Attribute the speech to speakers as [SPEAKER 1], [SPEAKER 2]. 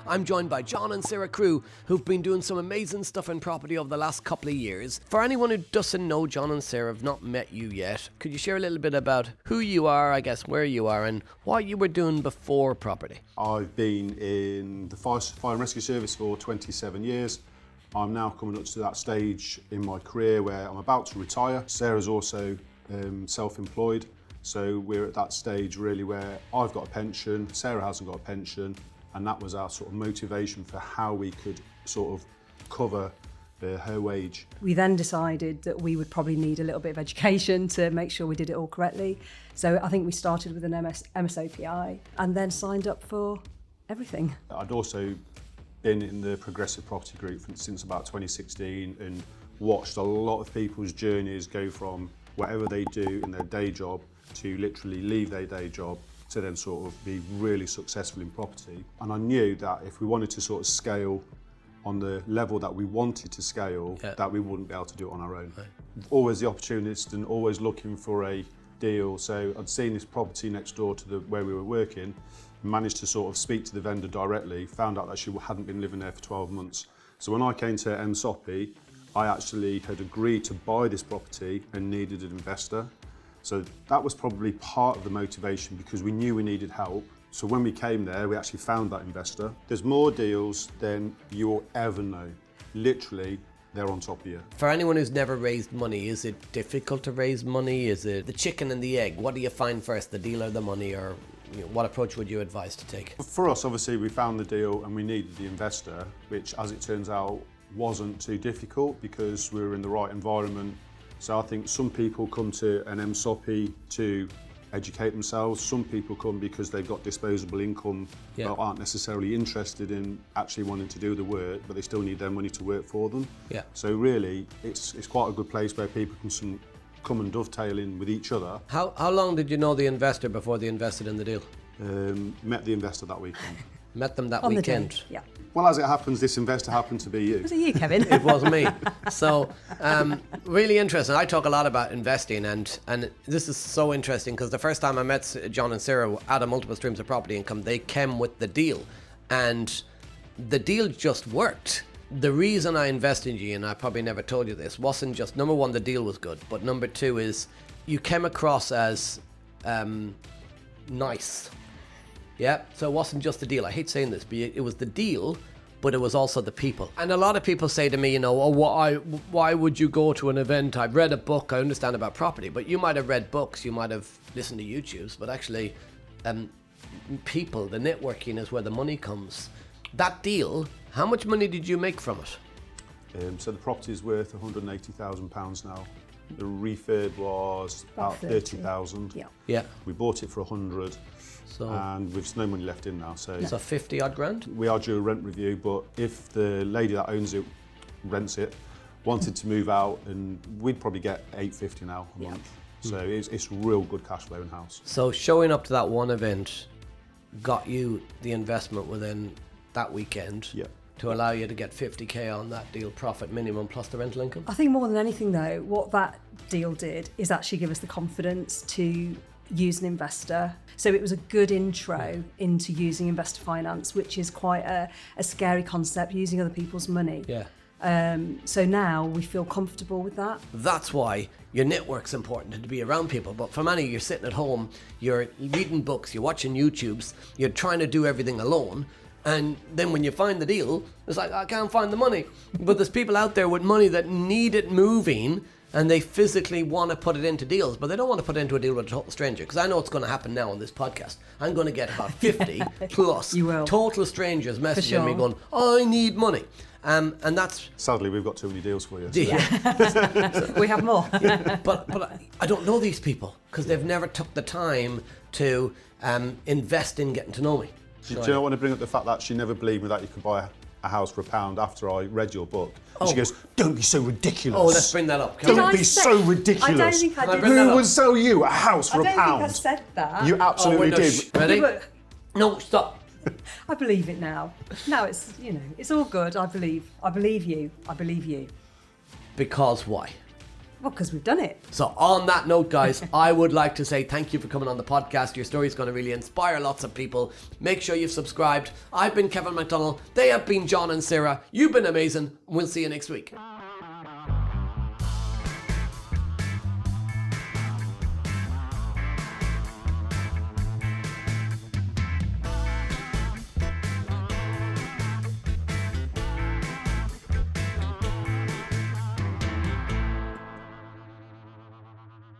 [SPEAKER 1] I'm joined by Jon and Sarah Crew, who've been doing some amazing stuff in property over the last couple of years. For anyone who doesn't know Jon and Sarah, have not met you yet, could you share a little bit about who you are, I guess, where you are, and what you were doing before property?
[SPEAKER 2] I've been in the fire and rescue service for 27 years. I'm now coming up to that stage in my career where I'm about to retire. Sarah's also self-employed, so we're at that stage really where I've got a pension, Sarah hasn't got a pension, and that was our sort of motivation for how we could sort of cover her wage.
[SPEAKER 3] We then decided that we would probably need a little bit of education to make sure we did it all correctly. So I think we started with an MSOPI and then signed up for everything.
[SPEAKER 2] I'd also been in the progressive property group since about 2016 and watched a lot of people's journeys go from whatever they do in their day job to literally leave their day job to then sort of be really successful in property. And I knew that if we wanted to sort of scale on the level that we wanted to scale, that we wouldn't be able to do it on our own. Right. Always the opportunist and always looking for a deal. So I'd seen this property next door to where we were working, managed to sort of speak to the vendor directly, found out that she hadn't been living there for 12 months. So when I came to MSOPI, I actually had agreed to buy this property and needed an investor. So that was probably part of the motivation because we knew we needed help. So when we came there, we actually found that investor. There's more deals than you'll ever know. Literally, they're on top of you.
[SPEAKER 1] For anyone who's never raised money, is it difficult to raise money? Is it the chicken and the egg? What do you find first, the deal or the money, or what approach would you advise to take?
[SPEAKER 2] For us, obviously, we found the deal and we needed the investor, which, as it turns out, wasn't too difficult because we were in the right environment. So I think some people come to an MSOPI to educate themselves. Some people come because they've got disposable income but aren't necessarily interested in actually wanting to do the work, but they still need their money to work for them. Yeah. So really, it's quite a good place where people can come and dovetail in with each other.
[SPEAKER 1] How long did you know the investor before they invested in the deal?
[SPEAKER 2] Met the investor that weekend.
[SPEAKER 1] Met them that
[SPEAKER 3] on
[SPEAKER 1] weekend?
[SPEAKER 3] The day, yeah.
[SPEAKER 2] Well, as it happens, this investor happened to be you.
[SPEAKER 3] Was it you, Kevin?
[SPEAKER 1] It was me. So, really interesting. I talk a lot about investing, and this is so interesting because the first time I met Jon and Sarah out of multiple streams of property income, they came with the deal, and the deal just worked. The reason I invested in you, and I probably never told you this, wasn't just, number one, the deal was good, but number two is you came across as nice. Yeah, so it wasn't just the deal. I hate saying this, but it was the deal, but it was also the people. And a lot of people say to me, why would you go to an event? I've read a book, I understand about property, but you might have read books, you might have listened to YouTubes, but actually, people, the networking is where the money comes. That deal, how much money did you make from it?
[SPEAKER 2] So the property is worth £180,000 now. The refurb was about 30,000.
[SPEAKER 1] Yeah.
[SPEAKER 2] We bought it for 100. And we've no money left in now. So
[SPEAKER 1] 50 odd grand?
[SPEAKER 2] We are due a rent review, but if the lady that owns it, rents it, wanted to move out, and we'd probably get $850 now a month. So it's real good cash flow in house.
[SPEAKER 1] So showing up to that one event got you the investment within that weekend to allow you to get 50k on that deal, profit minimum plus the rental income?
[SPEAKER 3] I think more than anything though, what that deal did is actually give us the confidence to use an investor. So it was a good intro into using investor finance, which is quite a scary concept, using other people's money. Yeah. So now we feel comfortable with that.
[SPEAKER 1] That's why your network's important, and to be around people. But for many, you're sitting at home, you're reading books, you're watching YouTubes, you're trying to do everything alone. And then when you find the deal, it's like, I can't find the money. But there's people out there with money that need it moving, and they physically want to put it into deals, but they don't want to put it into a deal with a total stranger, because I know it's going to happen now on this podcast. I'm going to get about 50 plus total strangers messaging me going, I need money. And that's...
[SPEAKER 2] Sadly, we've got too many deals for you.
[SPEAKER 1] So.
[SPEAKER 3] Yeah. We have more.
[SPEAKER 1] But I don't know these people, because they've never took the time to invest in getting to know me.
[SPEAKER 2] Do you know, I want to bring up the fact that she never believed me that you could buy a house for £1 after I read your book. And she goes, don't be so ridiculous.
[SPEAKER 1] Oh, let's bring that up.
[SPEAKER 2] Don't be so ridiculous.
[SPEAKER 3] I don't think I did.
[SPEAKER 2] Who would sell you a house for £1?
[SPEAKER 3] I don't think I said that.
[SPEAKER 2] You absolutely did.
[SPEAKER 1] Ready? No, stop.
[SPEAKER 3] I believe it now. Now it's, it's all good. I believe you. I believe you.
[SPEAKER 1] Because why?
[SPEAKER 3] Well, because we've done it.
[SPEAKER 1] So on that note, guys, I would like to say thank you for coming on the podcast. Your story is going to really inspire lots of people. Make sure you've subscribed. I've been Kevin McDonald. They have been Jon and Sarah. You've been amazing. We'll see you next week.